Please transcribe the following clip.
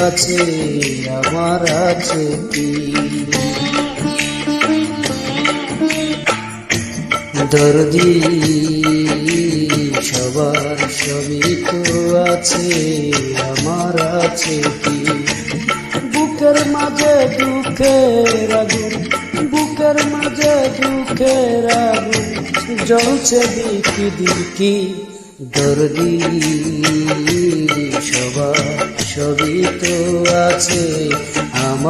আছে আমার আছে কি? দর্দি সবার সবই তো আছে, আমার আছে কি? বুকের মাঝে দুঃখের আগুন, বুকের মাঝে দুঃখের আগুন জ্বলছে দিকি দিকি। দর্দি সবার সবই তো আছে আমার